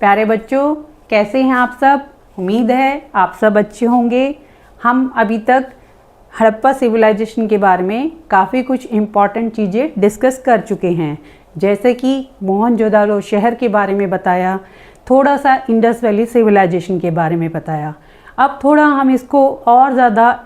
प्यारे बच्चों, कैसे हैं आप सब? उम्मीद है आप सब अच्छे होंगे। हम अभी तक हड़प्पा सिविलाइजेशन के बारे में काफ़ी कुछ इम्पॉर्टेंट चीज़ें डिस्कस कर चुके हैं, जैसे कि मोहनजोदाड़ो शहर के बारे में बताया, थोड़ा सा इंडस वैली सिविलाइजेशन के बारे में बताया। अब थोड़ा हम इसको और ज़्यादा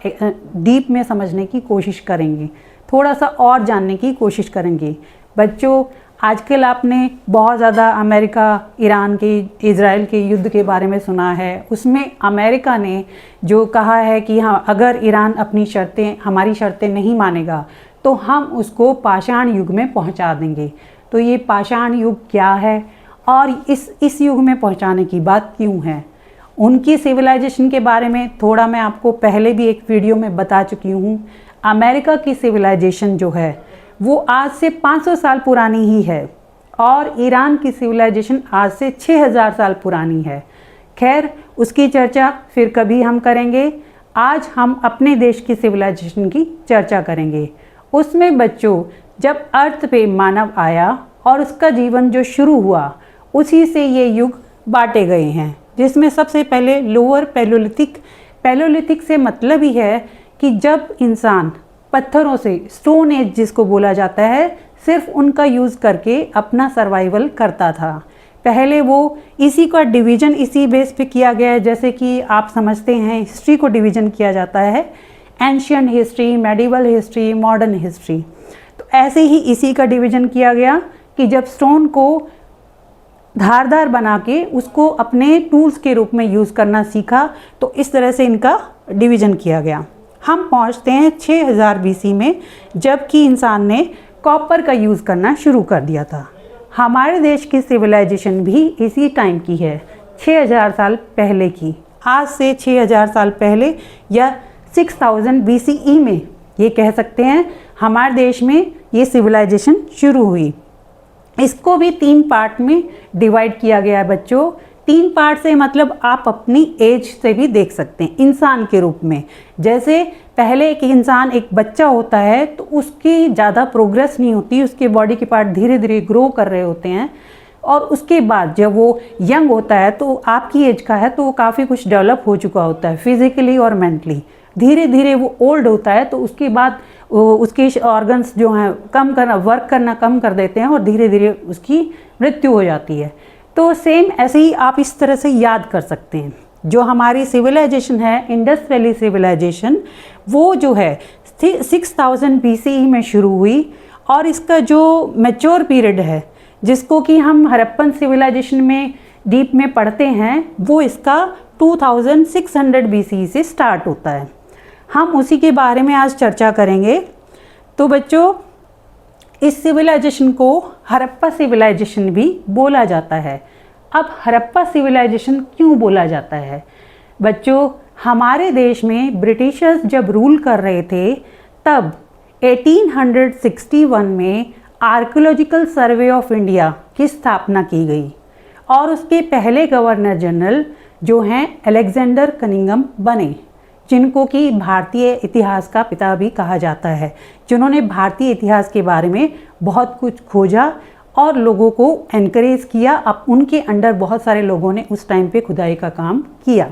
डीप में समझने की कोशिश करेंगे, थोड़ा सा और जानने की कोशिश करेंगे। बच्चों, आजकल आपने बहुत ज़्यादा अमेरिका, ईरान के, इज़राइल के युद्ध के बारे में सुना है। उसमें अमेरिका ने जो कहा है कि हाँ, अगर ईरान अपनी हमारी शर्तें नहीं मानेगा तो हम उसको पाषाण युग में पहुंचा देंगे। तो ये पाषाण युग क्या है और इस युग में पहुंचाने की बात क्यों है? उनकी सिविलाइजेशन के बारे में थोड़ा मैं आपको पहले भी एक वीडियो में बता चुकी हूँ। अमेरिका की सिविलाइजेशन जो है वो आज से 500 साल पुरानी ही है और ईरान की सिविलाइजेशन आज से 6000 साल पुरानी है। खैर, उसकी चर्चा फिर कभी हम करेंगे। आज हम अपने देश की सिविलाइजेशन की चर्चा करेंगे। उसमें बच्चों, जब अर्थ पे मानव आया और उसका जीवन जो शुरू हुआ, उसी से ये युग बांटे गए हैं, जिसमें सबसे पहले लोअर पैलोलिथिक से मतलब ही है कि जब इंसान पत्थरों से, स्टोन एज जिसको बोला जाता है, सिर्फ उनका यूज़ करके अपना सर्वाइवल करता था। पहले वो इसी का डिवीज़न इसी बेस पे किया गया है, जैसे कि आप समझते हैं हिस्ट्री को डिवीज़न किया जाता है, ancient history, medieval history, modern history. तो ऐसे ही इसी का डिवीज़न किया गया कि जब स्टोन को धारदार बना के उसको अपने टूल्स के रूप में यूज़ करना सीखा, तो इस तरह से इनका डिवीज़न किया गया। हम पहुंचते हैं 6000 BC में, जबकि इंसान ने कॉपर का यूज़ करना शुरू कर दिया था। हमारे देश की सिविलाइजेशन भी इसी टाइम की है, 6000 साल पहले की। आज से 6000 साल पहले या 6000 BCE में ये कह सकते हैं हमारे देश में ये सिविलाइजेशन शुरू हुई। इसको भी 3 पार्ट में डिवाइड किया गया है बच्चों। 3 पार्ट से मतलब आप अपनी एज से भी देख सकते हैं, इंसान के रूप में। जैसे पहले एक इंसान, एक बच्चा होता है तो उसकी ज़्यादा प्रोग्रेस नहीं होती, उसके बॉडी के पार्ट धीरे धीरे ग्रो कर रहे होते हैं। और उसके बाद जब वो यंग होता है, तो आपकी एज का है, तो वो काफ़ी कुछ डेवलप हो चुका होता है फिज़िकली और मेंटली। धीरे धीरे वो ओल्ड होता है तो उसके बाद उसके ऑर्गन्स जो हैं वर्क करना कम कर देते हैं और धीरे धीरे उसकी मृत्यु हो जाती है। तो सेम ऐसे ही आप इस तरह से याद कर सकते हैं। जो हमारी सिविलाइजेशन है, इंडस वैली सिविलाइजेशन, वो जो है 6000 BCE में शुरू हुई और इसका जो मैच्योर पीरियड है, जिसको कि हम हड़प्पन सिविलाइजेशन में डीप में पढ़ते हैं, वो इसका 2600 BCE से स्टार्ट होता है। हम उसी के बारे में आज चर्चा करेंगे। तो बच्चों, इस सिविलाइजेशन को हड़प्पा सिविलाइजेशन भी बोला जाता है। अब हड़प्पा सिविलाइजेशन क्यों बोला जाता है? बच्चों, हमारे देश में ब्रिटिशर्स जब रूल कर रहे थे, तब 1861 में आर्कियोलॉजिकल सर्वे ऑफ इंडिया की स्थापना की गई और उसके पहले गवर्नर जनरल जो हैं अलेक्जेंडर कनिंघम बने, जिनको कि भारतीय इतिहास का पिता भी कहा जाता है, जिन्होंने भारतीय इतिहास के बारे में बहुत कुछ खोजा और लोगों को एनकरेज किया। अब उनके अंडर बहुत सारे लोगों ने उस टाइम पे खुदाई का काम किया।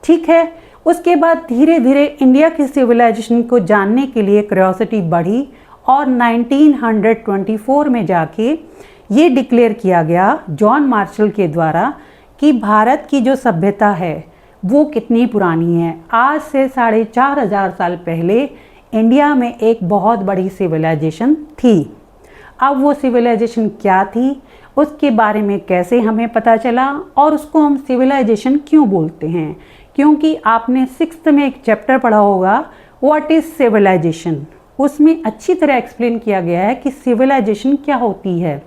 ठीक है, उसके बाद धीरे धीरे इंडिया की सिविलाइजेशन को जानने के लिए क्यूरियोसिटी बढ़ी और 1924 में जाके ये डिक्लेयर किया गया जॉन मार्शल के द्वारा कि भारत की जो सभ्यता है वो कितनी पुरानी है। आज से 4500 साल पहले इंडिया में एक बहुत बड़ी सिविलाइजेशन थी। अब वो सिविलाइजेशन क्या थी, उसके बारे में कैसे हमें पता चला और उसको हम सिविलाइजेशन क्यों बोलते हैं? क्योंकि आपने 6th में एक चैप्टर पढ़ा होगा, व्हाट इज़ सिविलाइजेशन। उसमें अच्छी तरह एक्सप्लेन किया गया है कि सिविलाइजेशन क्या होती है।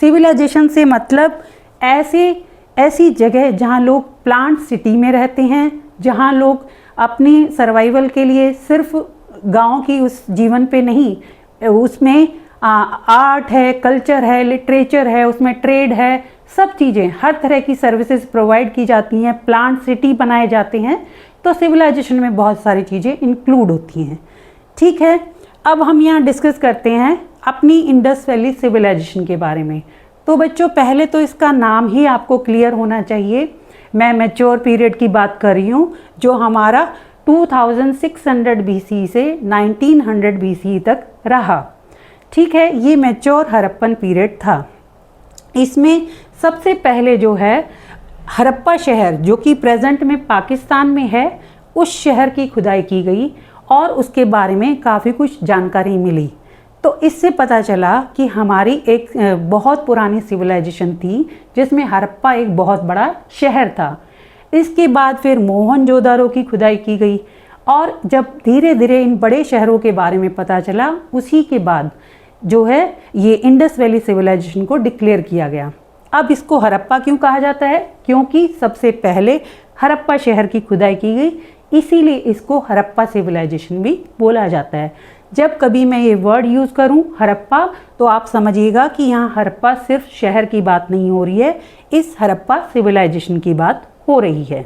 सिविलाइजेशन से मतलब ऐसी जगह जहाँ लोग प्लांट सिटी में रहते हैं, जहाँ लोग अपनी सर्वाइवल के लिए सिर्फ गांव की उस जीवन पे नहीं, उसमें आर्ट है, कल्चर है, लिटरेचर है, उसमें ट्रेड है, सब चीज़ें, हर तरह की सर्विसेज प्रोवाइड की जाती हैं, प्लांट सिटी बनाए जाते हैं। तो सिविलाइजेशन में बहुत सारी चीज़ें इंक्लूड होती हैं। ठीक है, अब हम यहाँ डिस्कस करते हैं अपनी इंडस वैली सिविलाइजेशन के बारे में। तो बच्चों पहले तो इसका नाम ही आपको क्लियर होना चाहिए। मैं मैच्योर पीरियड की बात कर रही हूँ, जो हमारा 2600 BC से 1900 BC तक रहा। ठीक है, ये मैच्योर हड़प्पन पीरियड था। इसमें सबसे पहले जो है हड़प्पा शहर, जो कि प्रेजेंट में पाकिस्तान में है, उस शहर की खुदाई की गई और उसके बारे में काफ़ी कुछ जानकारी मिली। तो इससे पता चला कि हमारी एक बहुत पुरानी सिविलाइजेशन थी जिसमें हड़प्पा एक बहुत बड़ा शहर था। इसके बाद फिर मोहनजोदारो की खुदाई की गई और जब धीरे धीरे इन बड़े शहरों के बारे में पता चला, उसी के बाद जो है ये इंडस वैली सिविलाइजेशन को डिक्लेयर किया गया। अब इसको हड़प्पा क्यों कहा जाता है? क्योंकि सबसे पहले हड़प्पा शहर की खुदाई की गई, इसीलिए इसको हड़प्पा सिविलाइजेशन भी बोला जाता है। जब कभी मैं ये वर्ड यूज़ करूं हड़प्पा, तो आप समझिएगा कि यहाँ हड़प्पा सिर्फ शहर की बात नहीं हो रही है, इस हड़प्पा सिविलाइजेशन की बात हो रही है।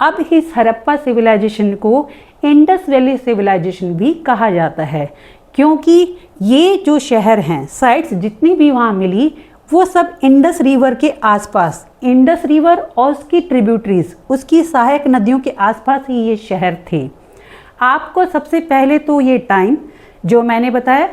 अब इस हड़प्पा सिविलाइजेशन को इंडस वैली सिविलाइजेशन भी कहा जाता है, क्योंकि ये जो शहर हैं, साइट्स जितनी भी वहाँ मिली, वो सब इंडस रिवर के आसपास, इंडस रिवर और उसकी ट्रिब्यूटरीज, उसकी सहायक नदियों के आसपास ही ये शहर थे। आपको सबसे पहले तो ये टाइम जो मैंने बताया,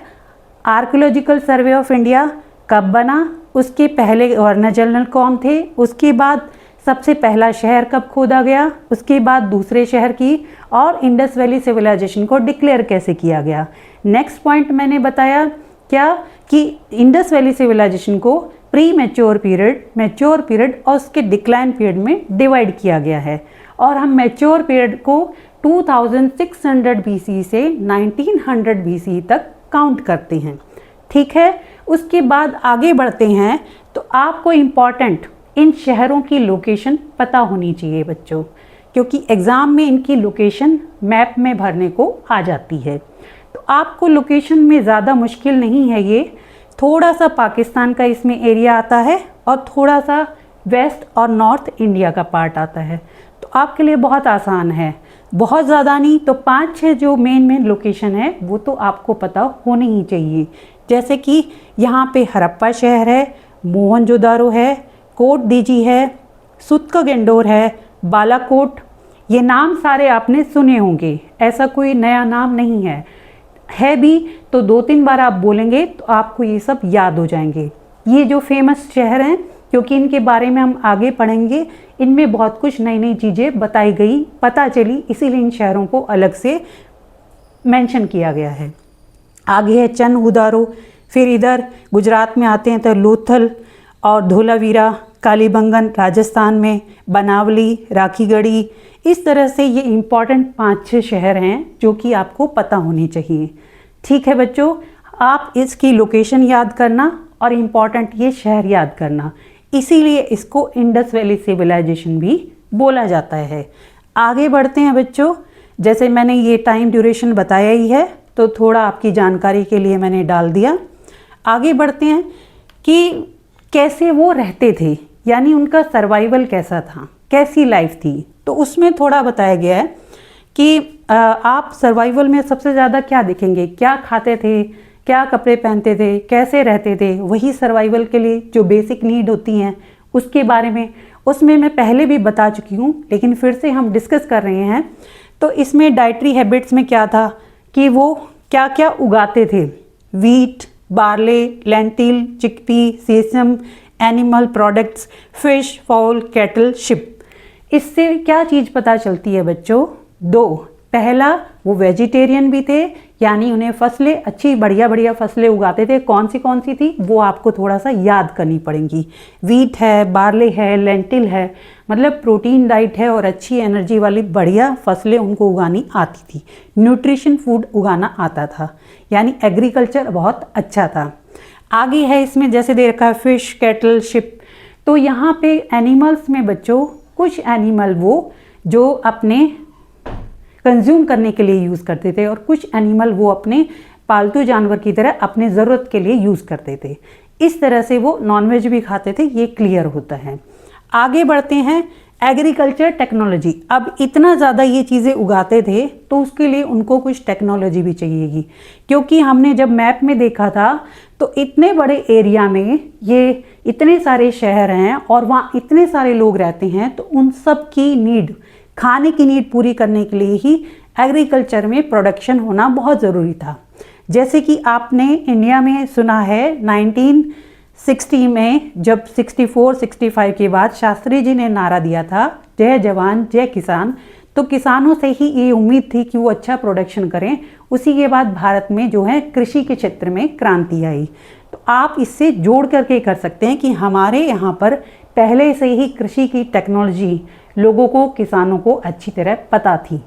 आर्कियोलॉजिकल सर्वे ऑफ इंडिया कब बना, उसके पहले गवर्नर जनरल कौन थे, उसके बाद सबसे पहला शहर कब खोदा गया, उसके बाद दूसरे शहर की, और इंडस वैली सिविलाइजेशन को डिक्लेयर कैसे किया गया। नेक्स्ट पॉइंट मैंने बताया क्या कि इंडस वैली सिविलाइजेशन को pre mature period, mature period और उसके डिक्लाइन पीरियड में डिवाइड किया गया है, और हम मैच्योर पीरियड को 2600 BC से 1900 BC तक काउंट करते हैं। ठीक है, उसके बाद आगे बढ़ते हैं तो आपको इम्पॉर्टेंट इन शहरों की लोकेशन पता होनी चाहिए बच्चों, क्योंकि एग्ज़ाम में इनकी लोकेशन मैप में भरने को आ जाती है। तो आपको लोकेशन में ज़्यादा मुश्किल नहीं है, ये थोड़ा सा पाकिस्तान का इसमें एरिया आता है और थोड़ा सा वेस्ट और नॉर्थ इंडिया का पार्ट आता है, तो आपके लिए बहुत आसान है। बहुत ज़्यादा नहीं तो 5-6 जो मेन लोकेशन है वो तो आपको पता होनी ही चाहिए, जैसे कि यहाँ पे हड़प्पा शहर है, मोहनजोदारो है, कोट दीजी है, सुत्का-गेंडोर है, बालाकोट, ये नाम सारे आपने सुने होंगे, ऐसा कोई नया नाम नहीं है भी तो 2-3 बार आप बोलेंगे तो आपको ये सब याद हो जाएंगे। ये जो फेमस शहर हैं, क्योंकि इनके बारे में हम आगे पढ़ेंगे, इनमें बहुत कुछ नई नई चीज़ें बताई गई, पता चली, इसीलिए इन शहरों को अलग से मेंशन किया गया है। आगे है चंदउदारो, फिर इधर गुजरात में आते हैं तो लोथल और धोलावीरा, कालीबंगन राजस्थान में, बनावली, राखीगढ़ी, इस तरह से ये इम्पॉर्टेंट 5-6 शहर हैं जो कि आपको पता होने चाहिए। ठीक है बच्चों, आप इसकी लोकेशन याद करना और इम्पॉर्टेंट ये शहर याद करना, इसीलिए इसको इंडस वैली सिविलाइजेशन भी बोला जाता है। आगे बढ़ते हैं बच्चों, जैसे मैंने ये टाइम ड्यूरेशन बताया ही है तो थोड़ा आपकी जानकारी के लिए मैंने डाल दिया। आगे बढ़ते हैं कि कैसे वो रहते थे, यानी उनका सर्वाइवल कैसा था, कैसी लाइफ थी, तो उसमें थोड़ा बताया गया है कि आप सर्वाइवल में सबसे ज़्यादा क्या देखेंगे, क्या खाते थे, क्या कपड़े पहनते थे, कैसे रहते थे, वही सर्वाइवल के लिए जो बेसिक नीड होती हैं उसके बारे में, उसमें मैं पहले भी बता चुकी हूँ लेकिन फिर से हम डिस्कस कर रहे हैं। तो इसमें डाइटरी हैबिट्स में क्या था कि वो क्या क्या उगाते थे, wheat, barley, lentil, chickpea, सेसम, animal products, fish, foul, cattle, ship. इससे क्या चीज़ पता चलती है बच्चों? 2, पहला वो वेजिटेरियन भी थे, यानी उन्हें फसलें अच्छी बढ़िया फसलें उगाते थे। कौन सी थी वो आपको थोड़ा सा याद करनी पड़ेंगी। वीट है, बार्ले है, लेंटिल है, मतलब प्रोटीन डाइट है और अच्छी एनर्जी वाली बढ़िया फसलें उनको उगानी आती थी। न्यूट्रिशन फूड उगाना आता था, यानी एग्रीकल्चर बहुत अच्छा था। आगे है इसमें जैसे दे रखा है फिश, कैटल, शिप। तो यहाँ पे एनिमल्स में बच्चों कुछ एनिमल वो जो अपने कंज्यूम करने के लिए यूज़ करते थे और कुछ एनिमल वो अपने पालतू जानवर की तरह अपने ज़रूरत के लिए यूज़ करते थे। इस तरह से वो नॉनवेज भी खाते थे, ये क्लियर होता है। आगे बढ़ते हैं, एग्रीकल्चर टेक्नोलॉजी, अब इतना ज़्यादा ये चीज़ें उगाते थे तो उसके लिए उनको कुछ टेक्नोलॉजी भी चाहिएगी, क्योंकि हमने जब मैप में देखा था तो इतने बड़े एरिया में ये इतने सारे शहर हैं और वहाँ इतने सारे लोग रहते हैं, तो उन सब की नीड, खाने की नीड पूरी करने के लिए ही एग्रीकल्चर में प्रोडक्शन होना बहुत ज़रूरी था। जैसे कि आपने इंडिया में सुना है 1960 में जब 64-65 के बाद शास्त्री जी ने नारा दिया था जय जवान जय किसान, तो किसानों से ही ये उम्मीद थी कि वो अच्छा प्रोडक्शन करें। उसी के बाद भारत में जो है कृषि के क्षेत्र में क्रांति आई। तो आप इससे जोड़ करके कर सकते हैं कि हमारे यहाँ पर पहले से ही कृषि की टेक्नोलॉजी लोगों को, किसानों को अच्छी तरह पता थी।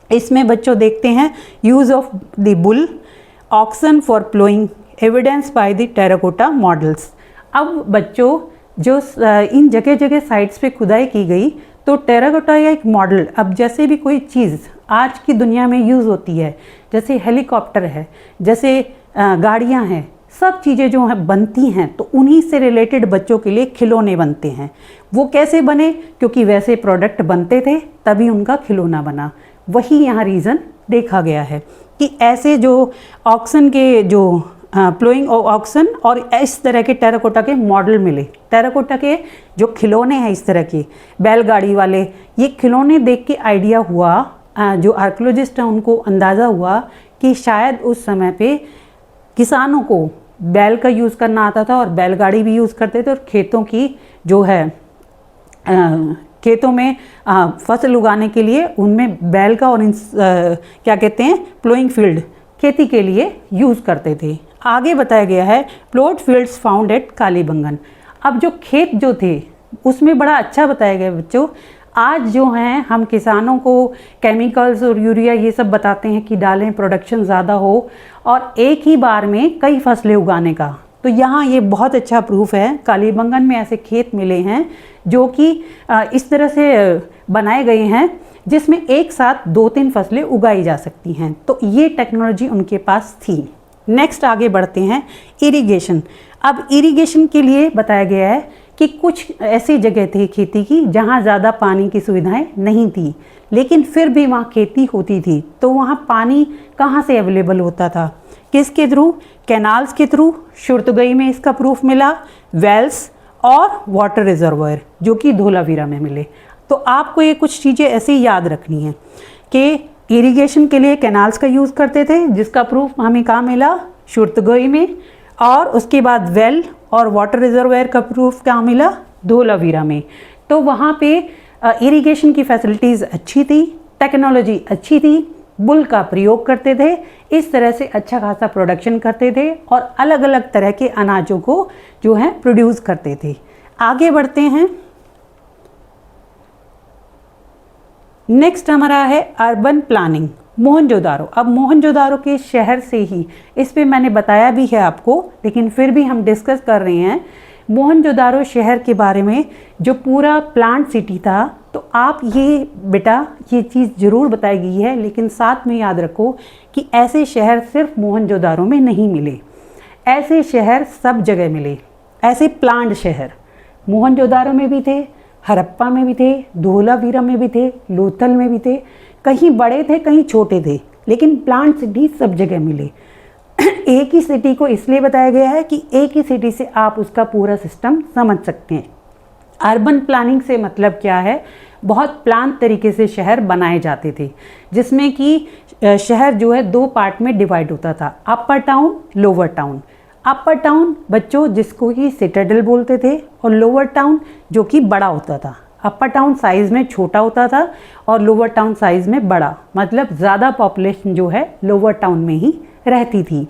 इसमें बच्चों देखते हैं use of the bull, oxen for ploughing, evidence by the terracotta models. अब बच्चों जो इन जगह जगह साइट्स पे खुदाई की गई तो टेराकोटा या एक मॉडल, अब जैसे भी कोई चीज़ आज की दुनिया में यूज़ होती है, जैसे हेलीकॉप्टर है, जैसे गाड़ियाँ हैं, सब चीज़ें जो हैं बनती हैं तो उन्हीं से रिलेटेड बच्चों के लिए खिलौने बनते हैं। वो कैसे बने? क्योंकि वैसे प्रोडक्ट बनते थे तभी उनका खिलौना बना। वही यहाँ रीज़न देखा गया है कि ऐसे जो ऑक्सन के जो प्लोइंग ऑक्सन और इस तरह के टेराकोटा के मॉडल मिले, टेराकोटा के जो खिलौने हैं इस तरह के बैलगाड़ी वाले, ये खिलौने देख के आइडिया हुआ, जो आर्कियोलॉजिस्ट हैं उनको अंदाज़ा हुआ कि शायद उस समय पे किसानों को बैल का यूज़ करना आता था और बैलगाड़ी भी यूज़ करते थे, और खेतों की जो है खेतों में फसल उगाने के लिए उनमें बैल का और क्या कहते हैं प्लोइंग फील्ड खेती के लिए यूज़ करते थे। आगे बताया गया है plot fields found at Kalibangan. अब जो खेत जो थे उसमें बड़ा अच्छा बताया गया बच्चों। आज जो हैं हम किसानों को केमिकल्स और यूरिया ये सब बताते हैं कि डालें, प्रोडक्शन ज़्यादा हो और एक ही बार में कई फसलें उगाने का, तो यहाँ ये बहुत अच्छा प्रूफ है। कालीबंगन में ऐसे खेत मिले हैं जो कि इस तरह से बनाए गए हैं जिसमें एक साथ 2-3 फसलें उगाई जा सकती हैं, तो ये टेक्नोलॉजी उनके पास थी। नेक्स्ट आगे बढ़ते हैं इरिगेशन। अब इरिगेशन के लिए बताया गया है कि कुछ ऐसी जगह थी खेती की जहाँ ज़्यादा पानी की सुविधाएं नहीं थी, लेकिन फिर भी वहाँ खेती होती थी। तो वहाँ पानी कहाँ से अवेलेबल होता था? किसके थ्रू? कैनाल्स के थ्रू। शुर्तगई में इसका प्रूफ मिला, वेल्स और वाटर रिजर्वायर जो कि धोलावीरा में मिले। तो आपको ये कुछ चीज़ें ऐसे ही याद रखनी है कि इरिगेशन के लिए कैनाल्स का यूज़ करते थे, जिसका प्रूफ हमें कहाँ मिला? शुर्तगई में। और उसके बाद वेल और वाटर रिजर्वायर का प्रूफ कहाँ मिला? धोलावीरा में। तो वहाँ पे इरिगेशन की फैसिलिटीज़ अच्छी थी, टेक्नोलॉजी अच्छी थी, बुल का प्रयोग करते थे, इस तरह से अच्छा खासा प्रोडक्शन करते थे और अलग अलग तरह के अनाजों को जो है प्रोड्यूस करते थे। आगे बढ़ते हैं। नेक्स्ट हमारा है अर्बन प्लानिंग, मोहनजोदारो। अब मोहनजोदारो के शहर से ही, इस पे मैंने बताया भी है आपको, लेकिन फिर भी हम डिस्कस कर रहे हैं मोहनजोदारो शहर के बारे में, जो पूरा प्लांट सिटी था। तो आप ये बेटा ये चीज़ ज़रूर बताई गई है, लेकिन साथ में याद रखो कि ऐसे शहर सिर्फ मोहनजोदारो में नहीं मिले, ऐसे शहर सब जगह मिले। ऐसे प्लांट शहर मोहनजोदारो में भी थे, हड़प्पा में भी थे, धोलावीरा में भी थे, लोथल में भी थे, कहीं बड़े थे कहीं छोटे थे, लेकिन प्लांट सिटी सब जगह मिले। एक ही सिटी को इसलिए बताया गया है कि एक ही सिटी से आप उसका पूरा सिस्टम समझ सकते हैं। अर्बन प्लानिंग से मतलब क्या है? बहुत प्लान तरीके से शहर बनाए जाते थे, जिसमें कि शहर जो है 2 पार्ट में डिवाइड होता था, अपर टाउन, लोअर टाउन। अपर टाउन बच्चों जिसको कि सिटाडेल बोलते थे, और लोअर टाउन जो कि बड़ा होता था। अपर टाउन साइज़ में छोटा होता था और लोअर टाउन साइज़ में बड़ा, मतलब ज़्यादा पॉपुलेशन जो है लोअर टाउन में ही रहती थी।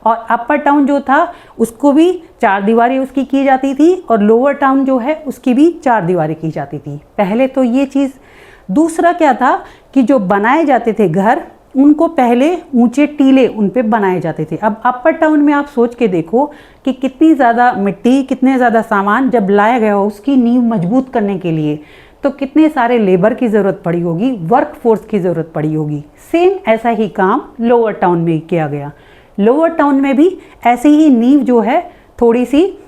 और अपर टाउन जो था उसको भी 4 दीवारी उसकी की जाती थी, और लोअर टाउन जो है उसकी भी 4 दीवारी की जाती थी। पहले तो ये चीज़। दूसरा क्या था कि जो बनाए जाते थे घर, उनको पहले ऊंचे टीले उन पे बनाए जाते थे। अब अपर टाउन में आप सोच के देखो कि कितनी ज़्यादा मिट्टी, कितने ज़्यादा सामान जब लाया गया हो उसकी नींव मजबूत करने के लिए, तो कितने सारे लेबर की ज़रूरत पड़ी होगी, वर्क फोर्स की ज़रूरत पड़ी होगी। सेम ऐसा ही काम लोअर टाउन में किया गया। लोअर टाउन में भी ऐसे ही नींव जो है थोड़ी सी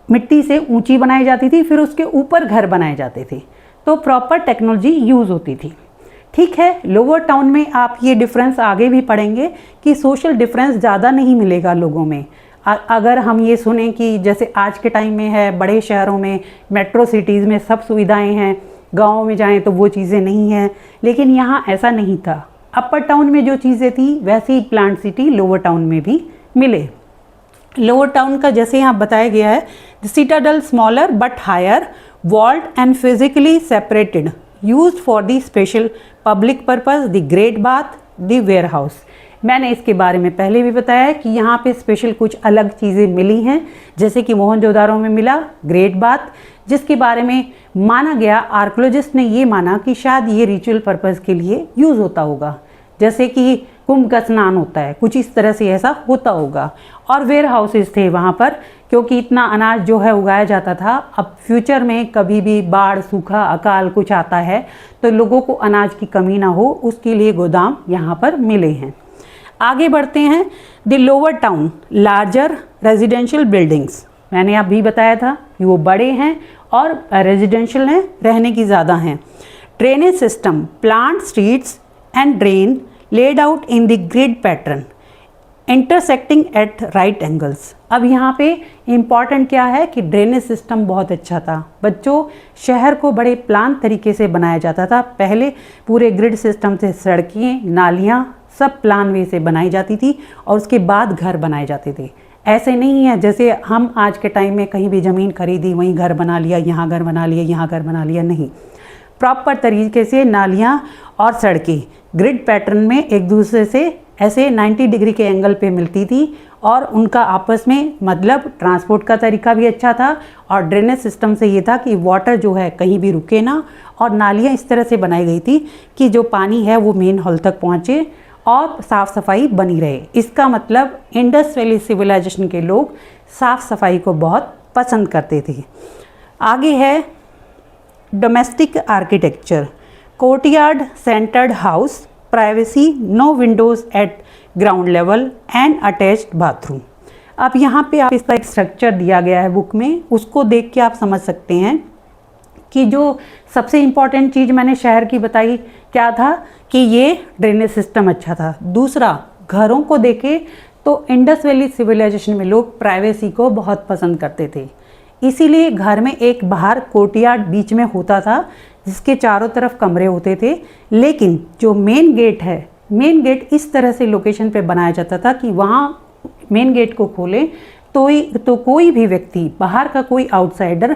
मिट्टी से ऊंची बनाई जाती थी, फिर उसके ऊपर घर बनाए जाते थे। तो प्रॉपर टेक्नोलॉजी यूज़ होती थी। ठीक है, लोअर टाउन में आप ये डिफरेंस आगे भी पढ़ेंगे कि सोशल डिफरेंस ज़्यादा नहीं मिलेगा लोगों में। अगर हम ये सुने कि जैसे आज के टाइम में है, बड़े शहरों में, मेट्रो सिटीज़ में सब सुविधाएं हैं, गाँव में जाएं तो वो चीज़ें नहीं हैं, लेकिन यहाँ ऐसा नहीं था। अपर टाउन में जो चीज़ें थी वैसे ही प्लांट सिटी लोअर टाउन में भी मिले। लोअर टाउन का जैसे यहाँ बताया गया है, the citadel smaller but higher, walled and physically separated, used for the special public purpose, the great bath, the warehouse. मैंने इसके बारे में पहले भी बताया है कि यहाँ पे स्पेशल कुछ अलग चीज़ें मिली हैं, जैसे कि मोहनजोदारो में मिला ग्रेट बाथ, जिसके बारे में माना गया, आर्कियोलॉजिस्ट ने ये माना कि शायद ये रिचुअल पर्पस के लिए यूज़ होता होगा, जैसे कि कुंभ का स्नान होता है, कुछ इस तरह से ऐसा होता होगा। और वेयर हाउसेस थे वहाँ पर, क्योंकि इतना अनाज जो है उगाया जाता था। अब फ्यूचर में कभी भी बाढ़, सूखा, अकाल कुछ आता है तो लोगों को अनाज की कमी ना हो, उसके लिए गोदाम यहाँ पर मिले हैं। आगे बढ़ते हैं। The lower town larger residential buildings, मैंने अभी बताया था कि वो बड़े हैं और रेजिडेंशियल हैं, रहने की ज़्यादा हैं। Drainage system, plant streets and drain laid out in the grid pattern intersecting at right angles. अब यहाँ पे इम्पॉर्टेंट क्या है कि ड्रेनेज सिस्टम बहुत अच्छा था। बच्चों, शहर को बड़े प्लान तरीके से बनाया जाता था। पहले पूरे ग्रिड सिस्टम से सड़कें, नालियाँ सब प्लान वे से बनाई जाती थी और उसके बाद घर बनाए जाते थे। ऐसे नहीं है जैसे हम आज के टाइम में कहीं भी ज़मीन खरीदी वहीं घर बना लिया, यहाँ घर बना लिया, यहाँ घर बना लिया, नहीं। प्रॉपर तरीके से नालियाँ और सड़कें ग्रिड पैटर्न में एक दूसरे से ऐसे 90 डिग्री के एंगल पे मिलती थी और उनका आपस में मतलब ट्रांसपोर्ट का तरीका भी अच्छा था। और ड्रेनेज सिस्टम से ये था कि वाटर जो है कहीं भी रुके ना, और नालियाँ इस तरह से बनाई गई थी कि जो पानी है वो मेन हॉल तक पहुँचे और साफ़ सफाई बनी रहे। इसका मतलब इंडस वैली सिविलाइजेशन के लोग साफ़ सफाई को बहुत पसंद करते थे। आगे है domestic architecture, courtyard centred house, privacy, no windows at ground level and attached bathroom. अब यहाँ पे आप इसका एक स्ट्रक्चर दिया गया है बुक में, उसको देख के आप समझ सकते हैं कि जो सबसे इम्पॉर्टेंट चीज़ मैंने शहर की बताई क्या था कि ये ड्रेनेज सिस्टम अच्छा था। दूसरा, घरों को देखे तो इंडस वैली सिविलाइजेशन में लोग प्राइवेसी को बहुत पसंद करते थे, इसीलिए घर में एक बाहर कोर्टयार्ड बीच में होता था जिसके चारों तरफ कमरे होते थे। लेकिन जो मेन गेट है, मेन गेट इस तरह से लोकेशन पे बनाया जाता था कि वहाँ मेन गेट को खोले तो कोई भी व्यक्ति, बाहर का कोई आउटसाइडर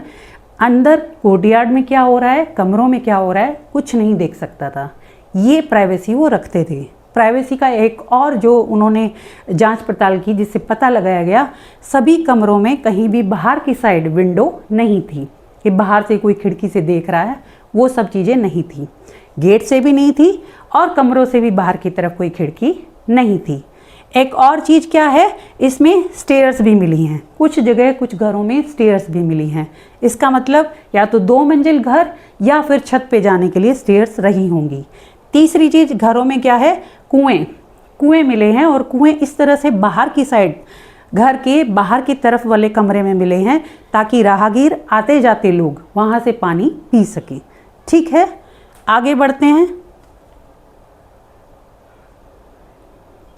अंदर कोर्टयार्ड में क्या हो रहा है, कमरों में क्या हो रहा है, कुछ नहीं देख सकता था। ये प्राइवेसी वो रखते थे। प्राइवेसी का एक और जो उन्होंने जांच पड़ताल की जिससे पता लगाया गया, सभी कमरों में कहीं भी बाहर की साइड विंडो नहीं थी कि बाहर से कोई खिड़की से देख रहा है, वो सब चीज़ें नहीं थी। गेट से भी नहीं थी और कमरों से भी बाहर की तरफ कोई खिड़की नहीं थी। एक और चीज़ क्या है, इसमें स्टेयर्स भी मिली हैं, कुछ जगह कुछ घरों में स्टेयर्स भी मिली हैं। इसका मतलब या तो 2 मंजिल घर या फिर छत पे जाने के लिए स्टेयर्स रही होंगी। तीसरी चीज़ घरों में क्या है, कुएं मिले हैं, और कुएं इस तरह से बाहर की साइड, घर के बाहर की तरफ वाले कमरे में मिले हैं ताकि राहगीर आते जाते लोग वहाँ से पानी पी सकें। ठीक है, आगे बढ़ते हैं।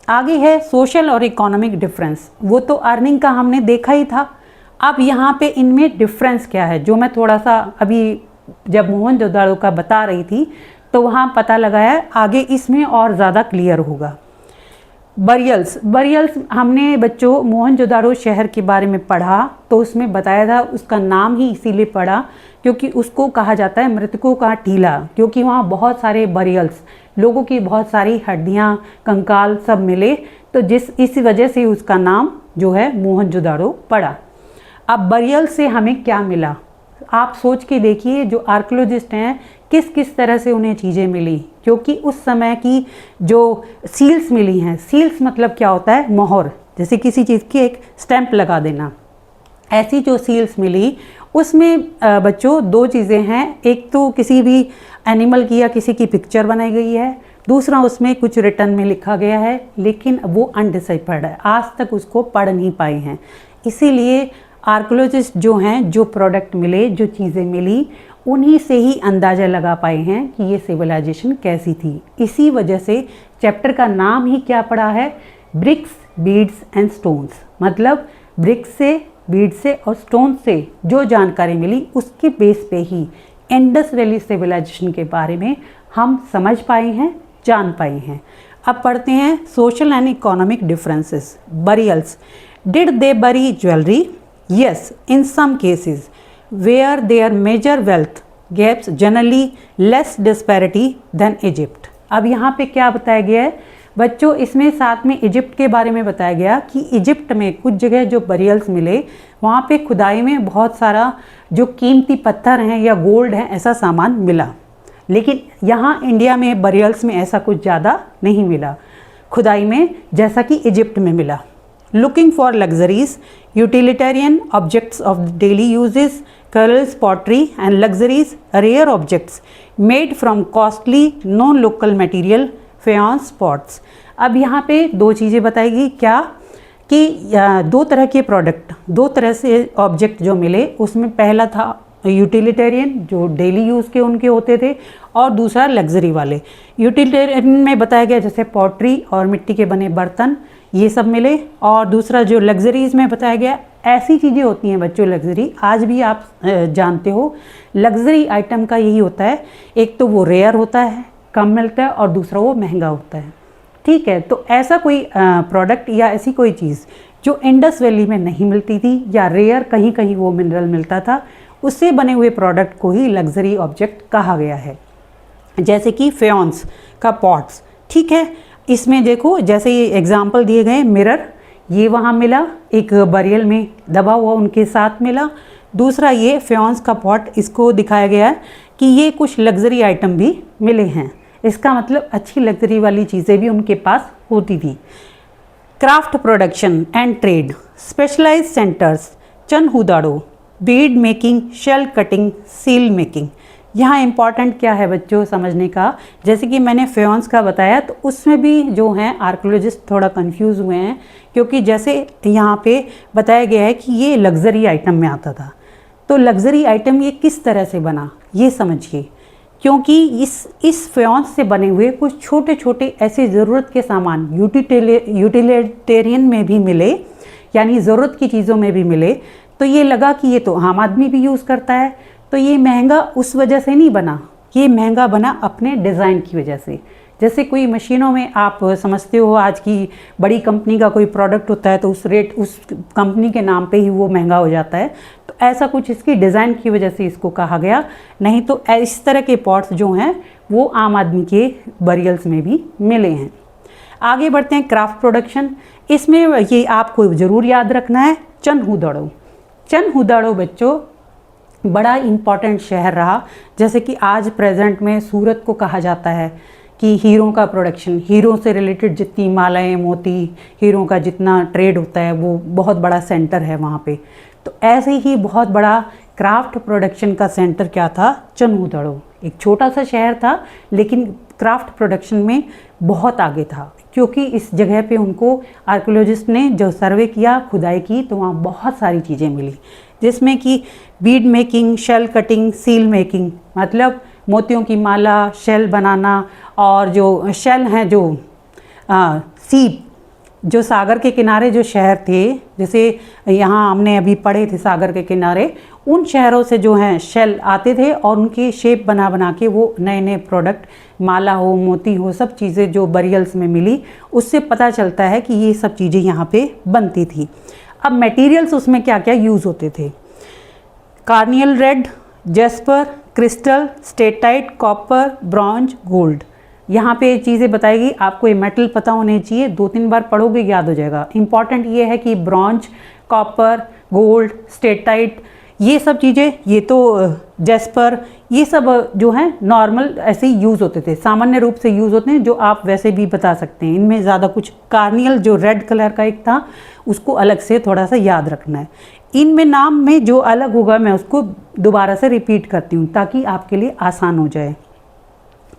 आगे है सोशल और इकोनॉमिक डिफरेंस। वो तो अर्निंग का हमने देखा ही था। अब यहाँ पे इनमें डिफरेंस क्या है, जो मैं थोड़ा सा अभी जब मोहनजोदाड़ो का बता रही थी तो वहाँ पता लगाया, आगे इसमें और ज़्यादा क्लियर होगा। बरियल्स हमने बच्चों मोहनजोदाड़ो शहर के बारे में पढ़ा तो उसमें बताया था, उसका नाम ही इसीलिए पड़ा क्योंकि उसको कहा जाता है मृतकों का टीला, क्योंकि वहाँ बहुत सारे बरियल्स, लोगों की बहुत सारी हड्डियाँ, कंकाल सब मिले, तो इसी वजह से उसका नाम जो है मोहनजोदाड़ो पड़ा। अब बरियल से हमें क्या मिला, आप सोच के देखिए, जो आर्कियोलॉजिस्ट हैं किस किस तरह से उन्हें चीज़ें मिली, क्योंकि उस समय की जो सील्स मिली हैं, सील्स मतलब क्या होता है, मोहर, जैसे किसी चीज़ की एक स्टैंप लगा देना, ऐसी जो सील्स मिली उसमें बच्चों 2 चीज़ें हैं। एक तो किसी भी एनिमल की या किसी की पिक्चर बनाई गई है, दूसरा उसमें कुछ रिटर्न में लिखा गया है, लेकिन वो अनडिसाइफर्ड है, आज तक उसको पढ़ नहीं पाए हैं। इसीलिए आर्कियोलॉजिस्ट जो हैं, जो प्रोडक्ट मिले, जो चीज़ें मिली, उन्हीं से ही अंदाज़ा लगा पाए हैं कि ये सिविलाइजेशन कैसी थी। इसी वजह से चैप्टर का नाम ही क्या पड़ा है, ब्रिक्स, बीड्स एंड स्टोन्स। मतलब ब्रिक्स से, बीड से और स्टोन से जो जानकारी मिली उसके बेस पे ही इंडस वैली सिविलाइजेशन के बारे में हम समझ पाए हैं, जान पाए हैं। अब पढ़ते हैं social and economic differences. Burials, did they bury jewellery? Yes, in some cases where there major wealth gaps generally less disparity than Egypt. अब यहाँ पे क्या बताया गया है बच्चों, इसमें साथ में इजिप्ट के बारे में बताया गया कि इजिप्ट में कुछ जगह जो बरियल्स मिले वहाँ पे खुदाई में बहुत सारा जो कीमती पत्थर हैं या गोल्ड है ऐसा सामान मिला, लेकिन यहाँ इंडिया में बरियल्स में ऐसा कुछ ज़्यादा नहीं मिला खुदाई में जैसा कि इजिप्ट में मिला। Looking for luxuries, utilitarian objects of daily uses, colours, pottery and luxuries, rare objects made from costly non local material, faience, pots. अब यहाँ पे दो चीज़ें बताएगी क्या कि दो तरह के प्रोडक्ट, दो तरह से ऑब्जेक्ट जो मिले, उसमें पहला था यूटिलिटेरियन जो डेली यूज़ के उनके होते थे, और दूसरा लग्जरी वाले। यूटिलिटेरियन में बताया गया जैसे पॉटरी और मिट्टी के बने बर्तन ये सब मिले, और दूसरा जो लग्जरीज़ में बताया गया ऐसी चीज़ें होती हैं बच्चों लग्जरी, आज भी आप जानते हो लग्जरी आइटम का यही होता है, एक तो वो रेयर होता है, कम मिलता है, और दूसरा वो महंगा होता है। ठीक है, तो ऐसा कोई प्रोडक्ट या ऐसी कोई चीज़ जो इंडस वैली में नहीं मिलती थी या रेयर कहीं कहीं वो मिनरल मिलता था, उससे बने हुए प्रोडक्ट को ही लग्जरी ऑब्जेक्ट कहा गया है। जैसे कि फेयंस का पॉट्स, ठीक है, इसमें देखो जैसे ये एग्जाम्पल दिए गए, मिरर ये वहाँ मिला, एक बरियल में दबा हुआ उनके साथ मिला। दूसरा ये फेयंस का पॉट, इसको दिखाया गया है कि ये कुछ लग्जरी आइटम भी मिले हैं, इसका मतलब अच्छी लग्जरी वाली चीज़ें भी उनके पास होती थी। Craft production and trade, specialised centres, Chanhudaro, bead making, shell cutting, seal making. यहाँ इम्पॉर्टेंट क्या है बच्चों समझने का, जैसे कि मैंने फेयंस का बताया तो उसमें भी जो हैं आर्कियोलॉजिस्ट थोड़ा कंफ्यूज हुए हैं, क्योंकि जैसे यहाँ पे बताया गया है कि ये लग्जरी आइटम में आता था, तो लग्जरी आइटम ये किस तरह से बना ये समझिए, क्योंकि इस फेयंस से बने हुए कुछ छोटे छोटे ऐसे ज़रूरत के सामान यूटिलिटेरियन में भी मिले, यानी ज़रूरत की चीज़ों में भी मिले, तो ये लगा कि ये तो आम आदमी भी यूज़ करता है, तो ये महंगा उस वजह से नहीं बना, ये महंगा बना अपने डिज़ाइन की वजह से। जैसे कोई मशीनों में आप समझते हो आज की बड़ी कंपनी का कोई प्रोडक्ट होता है तो उस कंपनी के नाम पे ही वो महंगा हो जाता है, तो ऐसा कुछ इसकी डिज़ाइन की वजह से इसको कहा गया, नहीं तो इस तरह के पॉट्स जो हैं वो आम आदमी के बरियल्स में भी मिले हैं। आगे बढ़ते हैं क्राफ्ट प्रोडक्शन, इसमें ये आपको ज़रूर याद रखना है चनहुदाड़ो। चनहुदाड़ो बच्चों बड़ा इम्पॉर्टेंट शहर रहा, जैसे कि आज प्रेजेंट में सूरत को कहा जाता है कि हीरों का प्रोडक्शन, हीरों से रिलेटेड जितनी मालाएं, मोती, हीरों का जितना ट्रेड होता है वो बहुत बड़ा सेंटर है वहाँ पे। तो ऐसे ही बहुत बड़ा क्राफ्ट प्रोडक्शन का सेंटर क्या था, चनहुदाड़ो। एक छोटा सा शहर था लेकिन क्राफ्ट प्रोडक्शन में बहुत आगे था, क्योंकि इस जगह पे उनको आर्कियोलॉजिस्ट ने जो सर्वे किया, खुदाई की, तो वहाँ बहुत सारी चीज़ें मिली, जिसमें कि bead making, shell cutting, seal making, मतलब मोतियों की माला, शेल बनाना, और जो शेल हैं जो सीप, जो सागर के किनारे जो शहर थे, जैसे यहाँ हमने अभी पढ़े थे सागर के किनारे, उन शहरों से जो हैं शेल आते थे और उनकी शेप बना बना के वो नए नए प्रोडक्ट, माला हो, मोती हो, सब चीज़ें जो बरियल्स में मिली, उससे पता चलता है कि ये सब चीज़ें यहाँ पे बनती थी। अब मटेरियल्स उसमें क्या क्या यूज़ होते थे, corneal red, Jasper, crystal, steatite, copper, bronze, gold. यहाँ पे चीज़ें बताएगी, आपको ये मेटल पता होने चाहिए, 2-3 बार पढ़ोगे याद हो जाएगा। इम्पॉर्टेंट ये है कि ब्रॉन्ज, कॉपर, गोल्ड, स्टेटाइट, ये सब चीज़ें, ये तो जेस्पर, ये सब जो हैं नॉर्मल ऐसे ही यूज़ होते थे, सामान्य रूप से यूज़ होते हैं, जो आप वैसे भी बता सकते हैं। इनमें ज़्यादा कुछ, कार्नियल जो रेड कलर का एक था उसको अलग से थोड़ा सा याद रखना है। इनमें नाम में जो अलग होगा मैं उसको दोबारा से रिपीट करती हूँ ताकि आपके लिए आसान हो जाए।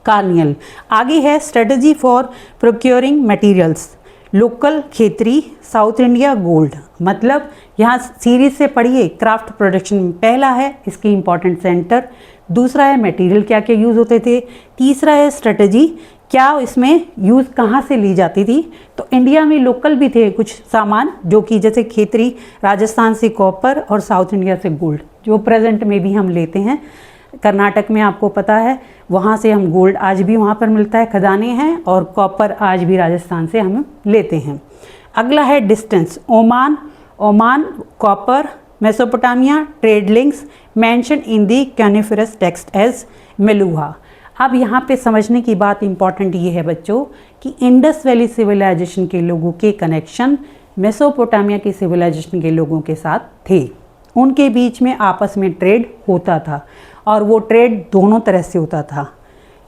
कार्नियल। आगे है strategy for procuring materials, local, Khetri, south India, gold. मतलब यहाँ सीरीज से पढ़िए, क्राफ्ट प्रोडक्शन पहला है इसकी इम्पॉर्टेंट सेंटर, दूसरा है मटेरियल क्या क्या यूज़ होते थे, तीसरा है स्ट्रेटजी, क्या इसमें यूज़ कहाँ से ली जाती थी। तो इंडिया में लोकल भी थे कुछ सामान, जो कि जैसे खेतरी, राजस्थान से कॉपर और साउथ इंडिया से गोल्ड, जो प्रेजेंट में भी हम लेते हैं। कर्नाटक में आपको पता है वहाँ से हम गोल्ड आज भी वहाँ पर मिलता है, खदानें हैं, और कॉपर आज भी राजस्थान से हम लेते हैं। अगला है distance, Oman copper, Mesopotamia trade links mention in the cuneiform text as Meluhha. अब यहाँ पे समझने की बात इंपॉर्टेंट ये है बच्चों कि इंडस वैली सिविलाइजेशन के लोगों के कनेक्शन मेसोपोटामिया की सिविलाइजेशन के लोगों के साथ थे। उनके बीच में आपस में ट्रेड होता था, और वो ट्रेड दोनों तरह से होता था,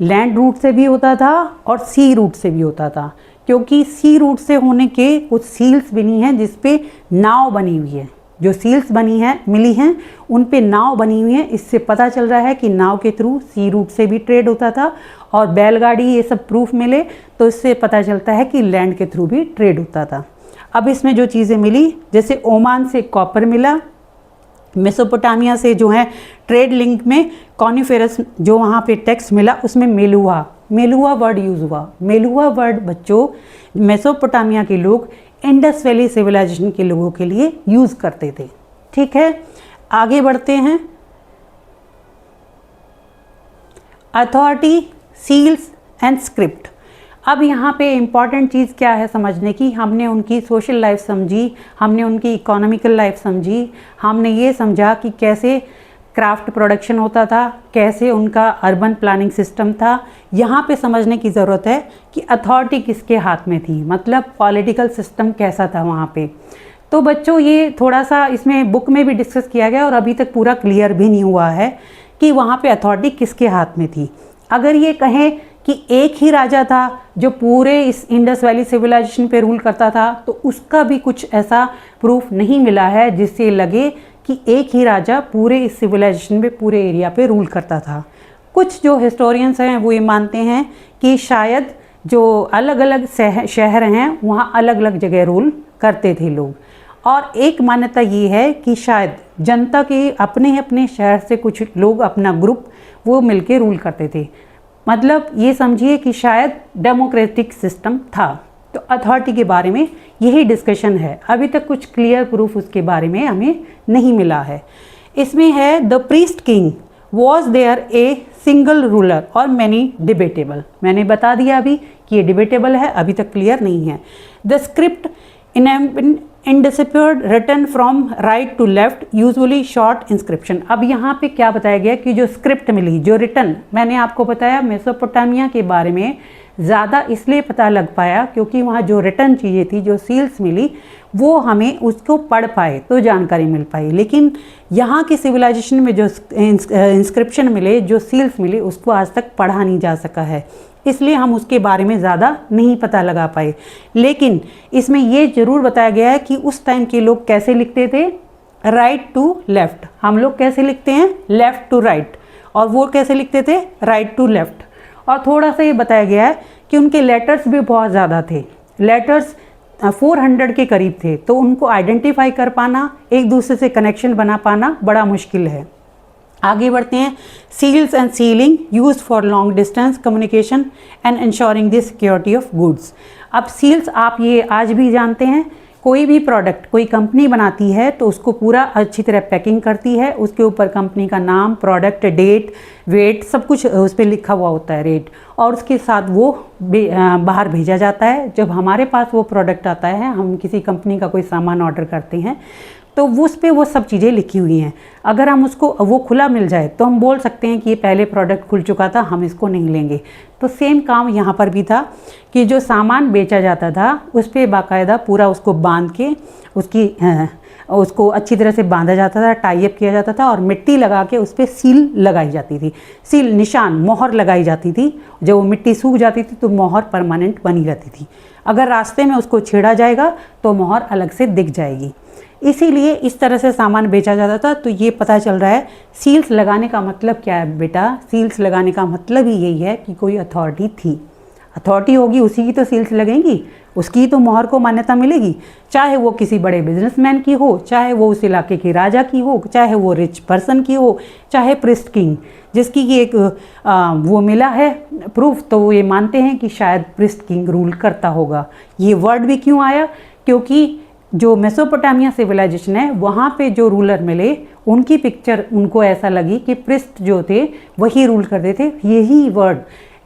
लैंड रूट से भी होता था और सी रूट से भी होता था। क्योंकि सी रूट से होने के कुछ सील्स बनी हैं जिस पे नाव बनी हुई है, जो सील्स बनी हैं मिली हैं उन पे नाव बनी हुई है। इससे पता चल रहा है कि नाव के थ्रू सी रूट से भी ट्रेड होता था, और बैलगाड़ी ये सब प्रूफ मिले तो इससे पता चलता है कि लैंड के थ्रू भी ट्रेड होता था। अब इसमें जो चीज़ें मिली, जैसे ओमान से कॉपर मिला, मेसोपोटामिया से जो है ट्रेड लिंक में कॉनिफेरस जो वहाँ पे टेक्स्ट मिला उसमें मेलुहा वर्ड यूज़ हुआ। मेलुहा वर्ड बच्चों मेसोपोटामिया के लोग इंडस वैली सिविलाइजेशन के लोगों के लिए यूज़ करते थे। ठीक है, आगे बढ़ते हैं। Authority, seals and script. अब यहाँ पे इम्पॉर्टेंट चीज़ क्या है समझने की, हमने उनकी सोशल लाइफ समझी, हमने उनकी इकोनॉमिकल लाइफ समझी, हमने ये समझा कि कैसे क्राफ्ट प्रोडक्शन होता था, कैसे उनका अर्बन प्लानिंग सिस्टम था। यहाँ पे समझने की ज़रूरत है कि अथॉरिटी किसके हाथ में थी, मतलब पॉलिटिकल सिस्टम कैसा था वहाँ पे। तो बच्चों ये थोड़ा सा इसमें बुक में भी डिस्कस किया गया और अभी तक पूरा क्लियर भी नहीं हुआ है कि वहाँ पे अथॉरिटी किसके हाथ में थी। अगर ये कहें कि एक ही राजा था जो पूरे इस इंडस वैली सिविलाइजेशन पे रूल करता था, तो उसका भी कुछ ऐसा प्रूफ नहीं मिला है जिससे लगे कि एक ही राजा पूरे इस सिविलाइजेशन पे, पूरे एरिया पे रूल करता था। कुछ जो हिस्टोरियंस हैं वो ये मानते हैं कि शायद जो अलग अलग शहर हैं वहाँ अलग अलग जगह रूल करते थे लोग, और एक मान्यता ये है कि शायद जनता के अपने अपने शहर से कुछ लोग, अपना ग्रुप वो मिलके रूल करते थे। मतलब ये समझिए कि शायद डेमोक्रेटिक सिस्टम था। तो अथॉरिटी के बारे में यही डिस्कशन है, अभी तक कुछ क्लियर प्रूफ उसके बारे में हमें नहीं मिला है। इसमें है the priest king was there a single ruler और मैनी डिबेटेबल। मैंने बता दिया अभी कि ये डिबेटेबल है, अभी तक क्लियर नहीं है। The script undeciphered written from right to left usually short inscription. अब यहाँ पे क्या बताया गया कि जो स्क्रिप्ट मिली, जो रिटन, मैंने आपको बताया मेसोपोटामिया के बारे में ज़्यादा इसलिए पता लग पाया क्योंकि वहाँ जो रिटन चीज़ें थी, जो सील्स मिली, वो हमें उसको पढ़ पाए तो जानकारी मिल पाई। लेकिन यहाँ की सिविलाइजेशन में जो इंस्क्रिप्शन मिले, जो सील्स मिले, उसको आज तक पढ़ा नहीं जा सका है, इसलिए हम उसके बारे में ज़्यादा नहीं पता लगा पाए। लेकिन इसमें ये ज़रूर बताया गया है कि उस टाइम के लोग कैसे लिखते थे, राइट टू लेफ़्ट। हम लोग कैसे लिखते हैं, लेफ़्ट टू राइट, और वो कैसे लिखते थे, राइट टू लेफ़्ट। और थोड़ा सा ये बताया गया है कि उनके लेटर्स भी बहुत ज़्यादा थे, लेटर्स 400 के करीब थे, तो उनको आइडेंटिफाई कर पाना, एक दूसरे से कनेक्शन बना पाना बड़ा मुश्किल है। आगे बढ़ते हैं। Seals and sealing used for long distance communication and ensuring the security of goods. अब सील्स आप ये आज भी जानते हैं, कोई भी प्रोडक्ट कोई कंपनी बनाती है तो उसको पूरा अच्छी तरह पैकिंग करती है, उसके ऊपर कंपनी का नाम, प्रोडक्ट, डेट, वेट, सब कुछ उस पर लिखा हुआ होता है, रेट, और उसके साथ वो बाहर भेजा जाता है। जब हमारे पास वो प्रोडक्ट आता है, हम किसी कंपनी का कोई सामान ऑर्डर करते हैं, तो उस पर वो सब चीज़ें लिखी हुई हैं। अगर हम उसको वो खुला मिल जाए तो हम बोल सकते हैं कि ये पहले प्रोडक्ट खुल चुका था, हम इसको नहीं लेंगे। तो सेम काम यहाँ पर भी था कि जो सामान बेचा जाता था उस पर बाकायदा पूरा उसको बांध के उसको अच्छी तरह से बांधा जाता था, टाई अप किया जाता था, और मिट्टी लगा के उस पर सील लगाई जाती थी, सील निशान, मोहर लगाई जाती थी। जब वो मिट्टी सूख जाती थी तो मोहर परमानेंट बनी रहती थी। अगर रास्ते में उसको छेड़ा जाएगा तो मोहर अलग से दिख जाएगी। इसीलिए इस तरह से सामान बेचा जाता था। तो ये पता चल रहा है सील्स लगाने का मतलब क्या है बेटा, सील्स लगाने का मतलब ही यही है कि कोई अथॉरिटी थी। अथॉरिटी होगी उसी की तो सील्स लगेंगी, उसकी तो मोहर को मान्यता मिलेगी, चाहे वो किसी बड़े बिजनेसमैन की हो, चाहे वो उस इलाके के राजा की हो, चाहे वो रिच पर्सन की हो, चाहे प्रिस्ट किंग, जिसकी कि एक वो मिला है प्रूफ, तो वो ये मानते हैं कि शायद प्रिस्ट किंग रूल करता होगा। ये वर्ड भी क्यों आया, क्योंकि जो मेसोपोटामिया सिविलाइजेशन है वहाँ पे जो रूलर मिले उनकी पिक्चर उनको ऐसा लगी कि प्रिस्ट जो थे वही रूल करते थे। यही वर्ड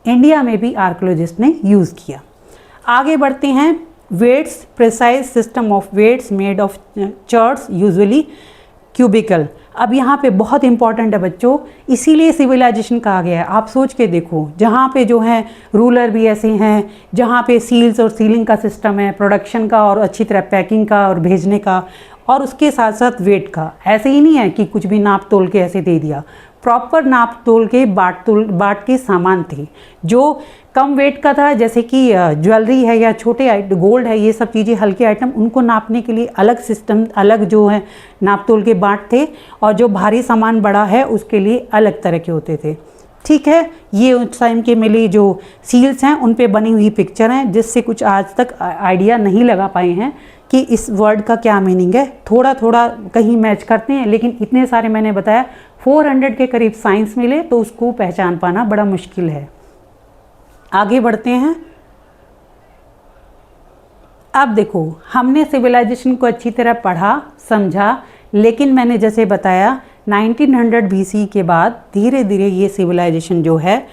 इंडिया में भी आर्कियोलॉजिस्ट ने यूज़ किया। आगे बढ़ते हैं। Weights, precise system of weights made of charts usually cubical. अब यहाँ पे बहुत इंपॉर्टेंट है बच्चों, इसीलिए सिविलाइजेशन कहा गया है। आप सोच के देखो, जहाँ पे जो है रूलर भी ऐसे हैं, जहाँ पे सील्स और सीलिंग का सिस्टम है, प्रोडक्शन का और अच्छी तरह पैकिंग का और भेजने का, और उसके साथ साथ वेट का। ऐसे ही नहीं है कि कुछ भी नाप तोल के ऐसे दे दिया, प्रॉपर नाप तोल के बाट के सामान थे। जो कम वेट का था, जैसे कि ज्वेलरी है या छोटे गोल्ड है, ये सब चीज़ें हल्के आइटम, उनको नापने के लिए अलग सिस्टम, अलग जो है नाप तोल के बाट थे, और जो भारी सामान बड़ा है उसके लिए अलग तरह के होते थे। ठीक है, ये उस टाइम के मिली जो सील्स हैं उन पे बनी हुई पिक्चर हैं, जिससे कुछ आज तक आइडिया नहीं लगा पाए हैं कि इस वर्ड का क्या मीनिंग है। थोड़ा थोड़ा कहीं मैच करते हैं, लेकिन इतने सारे मैंने बताया 400 के करीब साइंस मिले, तो उसको पहचान पाना बड़ा मुश्किल है। आगे बढ़ते हैं। अब देखो, हमने सिविलाइजेशन को अच्छी तरह पढ़ा समझा, लेकिन मैंने जैसे बताया 1900 BC के बाद धीरे धीरे ये सिविलाइजेशन जो है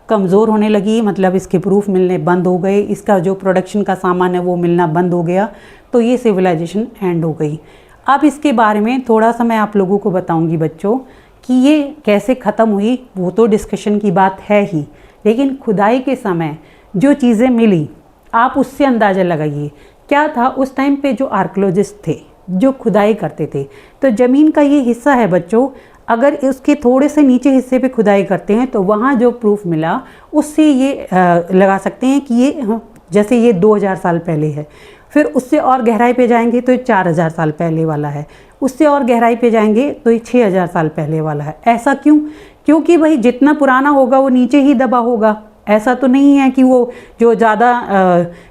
कमज़ोर होने लगी, मतलब इसके प्रूफ मिलने बंद हो गए, इसका जो प्रोडक्शन का सामान है वो मिलना बंद हो गया, तो ये सिविलाइजेशन एंड हो गई। अब इसके बारे में थोड़ा सा मैं आप लोगों को बताऊंगी बच्चों कि ये कैसे ख़त्म हुई, वो तो डिस्कशन की बात है ही, लेकिन खुदाई के समय जो चीज़ें मिली आप उससे अंदाज़ा लगाइए क्या था उस टाइम पे। जो आर्कियोलॉजिस्ट थे जो खुदाई करते थे, तो ज़मीन का ये हिस्सा है बच्चों, अगर उसके थोड़े से नीचे हिस्से पे खुदाई करते हैं तो वहाँ जो प्रूफ मिला उससे ये लगा सकते हैं कि ये जैसे ये 2000 साल पहले है, फिर उससे और गहराई पे जाएंगे तो ये 4000 साल पहले वाला है, उससे और गहराई पे जाएंगे तो ये 6000 साल पहले वाला है। ऐसा क्यों? क्योंकि भाई जितना पुराना होगा वो नीचे ही दबा होगा। ऐसा तो नहीं है कि वो जो ज़्यादा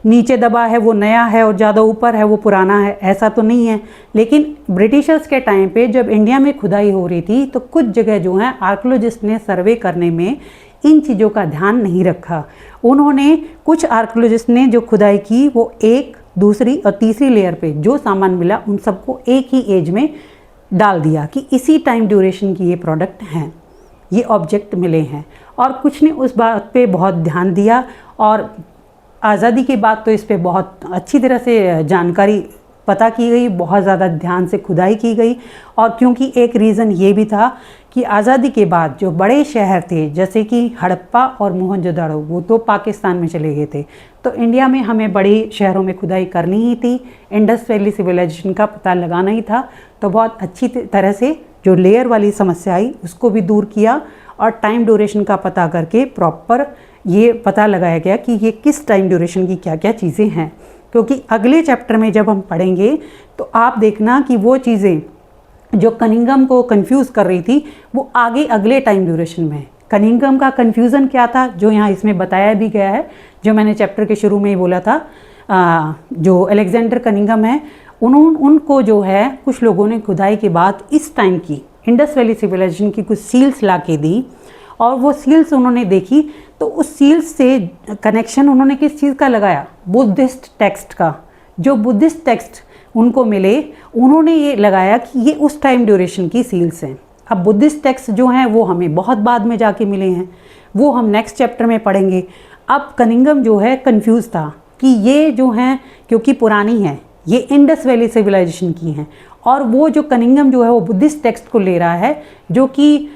नीचे दबा है वो नया है और ज़्यादा ऊपर है वो पुराना है, ऐसा तो नहीं है। लेकिन ब्रिटिशर्स के टाइम पे जब इंडिया में खुदाई हो रही थी तो कुछ जगह जो है आर्कियोलॉजिस्ट ने सर्वे करने में इन चीज़ों का ध्यान नहीं रखा। उन्होंने कुछ आर्कियोलॉजिस्ट ने जो खुदाई की वो एक, दूसरी और तीसरी लेयर पे जो सामान मिला उन सबको एक ही एज में डाल दिया कि इसी टाइम ड्यूरेशन की ये प्रोडक्ट हैं, ये ऑब्जेक्ट मिले हैं, और कुछ ने उस बात पे बहुत ध्यान दिया। और आज़ादी के बाद तो इस पे बहुत अच्छी तरह से जानकारी पता की गई, बहुत ज़्यादा ध्यान से खुदाई की गई। और क्योंकि एक रीज़न ये भी था कि आज़ादी के बाद जो बड़े शहर थे जैसे कि हड़प्पा और मोहनजोदड़ो वो तो पाकिस्तान में चले गए थे, तो इंडिया में हमें बड़े शहरों में खुदाई करनी ही थी, इंडस वैली सिविलाइजेशन का पता लगाना ही था। तो बहुत अच्छी तरह से जो लेयर वाली समस्या आई उसको भी दूर किया और टाइम ड्यूरेशन का पता करके प्रॉपर ये पता लगाया गया कि ये किस टाइम ड्यूरेशन की क्या क्या चीज़ें हैं। क्योंकि अगले चैप्टर में जब हम पढ़ेंगे तो आप देखना कि वो चीज़ें जो कनिंघम को कंफ्यूज कर रही थी वो आगे अगले टाइम ड्यूरेशन में है। कनिंघम का कंफ्यूजन क्या था जो यहाँ इसमें बताया भी गया है, जो मैंने चैप्टर के शुरू में ही बोला था। जो अलेक्जेंडर कनिंघम है उनको जो है कुछ लोगों ने खुदाई के बाद इस टाइम की इंडस वैली सिविलाइजेशन की कुछ सील्स ला के दी, और वो सील्स उन्होंने देखी तो उस सील्स से कनेक्शन उन्होंने किस चीज़ का लगाया, बुद्धिस्ट टेक्स्ट का। जो बुद्धिस्ट टेक्स्ट उनको मिले उन्होंने ये लगाया कि ये उस टाइम ड्यूरेशन की सील्स हैं। अब बुद्धिस्ट टेक्स्ट जो हैं वो हमें बहुत बाद में जाके मिले हैं, वो हम नेक्स्ट चैप्टर में पढ़ेंगे। अब कनिंघम जो है कंफ्यूज था कि ये जो हैं क्योंकि पुरानी है, ये इंडस वैली सिविलाइजेशन की हैं, और वो जो कनिंघम जो है वो बुद्धिस्ट टेक्स्ट को ले रहा है जो कि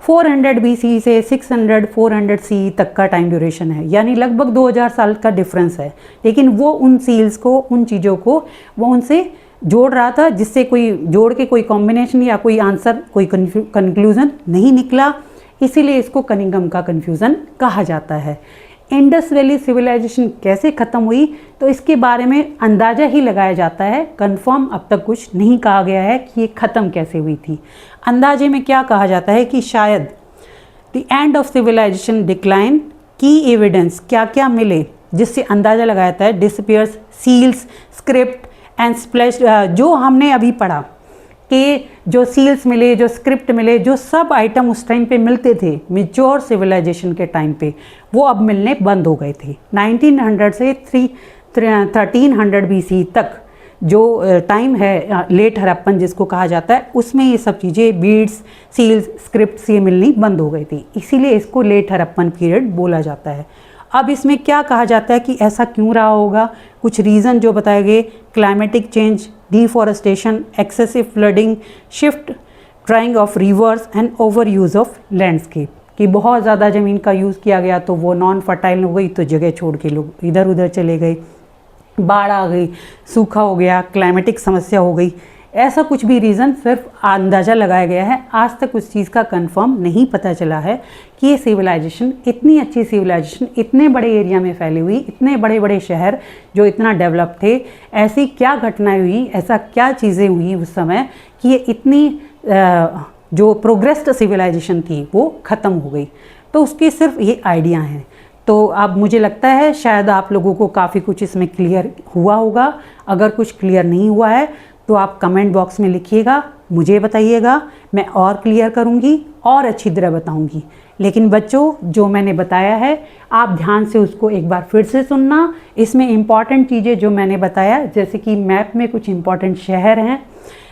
400 BC से 400 CE तक का टाइम ड्यूरेशन है, यानी लगभग 2000 साल का डिफरेंस है। लेकिन वो उन सील्स को, उन चीज़ों को वो उनसे जोड़ रहा था जिससे कोई जोड़ के कोई कॉम्बिनेशन या कोई आंसर, कोई कंक्लूजन नहीं निकला, इसीलिए इसको कनिंघम का कन्फ्यूज़न कहा जाता है। इंडस वैली सिविलाइजेशन कैसे ख़त्म हुई तो इसके बारे में अंदाज़ा ही लगाया जाता है, कंफर्म अब तक कुछ नहीं कहा गया है कि ये ख़त्म कैसे हुई थी। अंदाजे में क्या कहा जाता है कि शायद the end of civilisation decline, की एविडेंस क्या क्या मिले जिससे अंदाज़ा लगाया जाता है disappears, seals, script and splash. जो हमने अभी पढ़ा कि जो सील्स मिले, जो स्क्रिप्ट मिले, जो सब आइटम उस टाइम पे मिलते थे मेच्योर सिविलाइजेशन के टाइम पे, वो अब मिलने बंद हो गए थे। 1900 से 1300 BC तक जो टाइम है लेट हड़प्पन जिसको कहा जाता है, उसमें ये सब चीज़ें बीड्स, सील्स, स्क्रिप्ट्स ये मिलनी बंद हो गई थी, इसीलिए इसको लेट हड़प्पन पीरियड बोला जाता है। अब इसमें क्या कहा जाता है कि ऐसा क्यों रहा होगा, कुछ रीज़न जो बताए गए, climatic change, deforestation, excessive flooding, shift drying of reverse and over use of landscape, कि बहुत ज़्यादा ज़मीन का यूज़ किया गया तो वो नॉन फर्टाइल हो गई, तो जगह छोड़ के लोग इधर उधर चले गए, बाढ़ आ गई, सूखा हो गया, क्लाइमेटिक समस्या हो गई। ऐसा कुछ भी रीज़न सिर्फ अंदाज़ा लगाया गया है, आज तक उस चीज़ का कंफर्म नहीं पता चला है कि ये सिविलाइजेशन, इतनी अच्छी सिविलाइजेशन, इतने बड़े एरिया में फैली हुई, इतने बड़े बड़े शहर जो इतना डेवलप थे, ऐसी क्या घटनाएं हुई, ऐसा क्या चीज़ें हुई उस समय कि ये इतनी जो प्रोग्रेस्ड सिविलाइजेशन थी वो ख़त्म हो गई। तो उसके सिर्फ ये आइडिया हैं। तो अब मुझे लगता है शायद आप लोगों को काफ़ी कुछ इसमें क्लियर हुआ होगा। अगर कुछ क्लियर नहीं हुआ है तो आप कमेंट बॉक्स में लिखिएगा, मुझे बताइएगा, मैं और क्लियर करूँगी और अच्छी तरह बताऊँगी। लेकिन बच्चों, जो मैंने बताया है आप ध्यान से उसको एक बार फिर से सुनना। इसमें इम्पॉर्टेंट चीज़ें जो मैंने बताया, जैसे कि मैप में कुछ इम्पॉर्टेंट शहर हैं,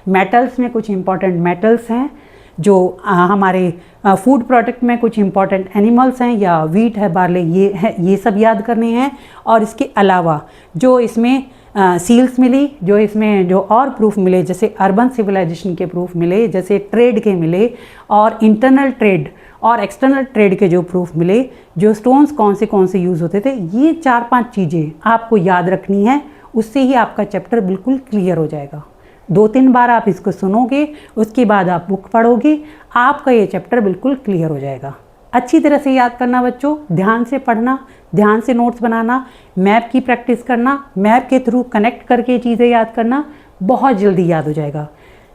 मेटल्स में कुछ इम्पॉर्टेंट मेटल्स हैं, जो हमारे फूड प्रोडक्ट में कुछ इम्पॉर्टेंट एनिमल्स हैं या वीट है, बार्ले, ये है, ये सब याद करने हैं। और इसके अलावा जो इसमें सील्स मिली, जो इसमें जो और प्रूफ मिले, जैसे अर्बन सिविलाइजेशन के प्रूफ मिले, जैसे ट्रेड के मिले, और इंटरनल ट्रेड और एक्सटर्नल ट्रेड के जो प्रूफ मिले, जो स्टोन्स कौन से यूज़ होते थे, ये 4-5 चीज़ें आपको याद रखनी है। उससे ही आपका चैप्टर बिल्कुल क्लियर हो जाएगा। 2-3 बार आप इसको सुनोगे, उसके बाद आप बुक पढ़ोगे, आपका ये चैप्टर बिल्कुल क्लियर हो जाएगा। अच्छी तरह से याद करना बच्चों, ध्यान से पढ़ना, ध्यान से नोट्स बनाना, मैप की प्रैक्टिस करना, मैप के थ्रू कनेक्ट करके चीज़ें याद करना, बहुत जल्दी याद हो जाएगा।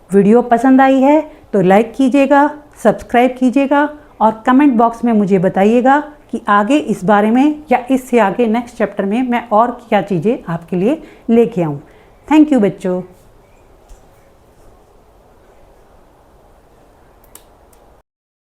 वीडियो पसंद आई है तो लाइक कीजिएगा, सब्सक्राइब कीजिएगा और कमेंट बॉक्स में मुझे बताइएगा कि आगे इस बारे में या इससे आगे नेक्स्ट चैप्टर में मैं और क्या चीज़ें आपके लिए लेके आऊँ। थैंक यू बच्चों।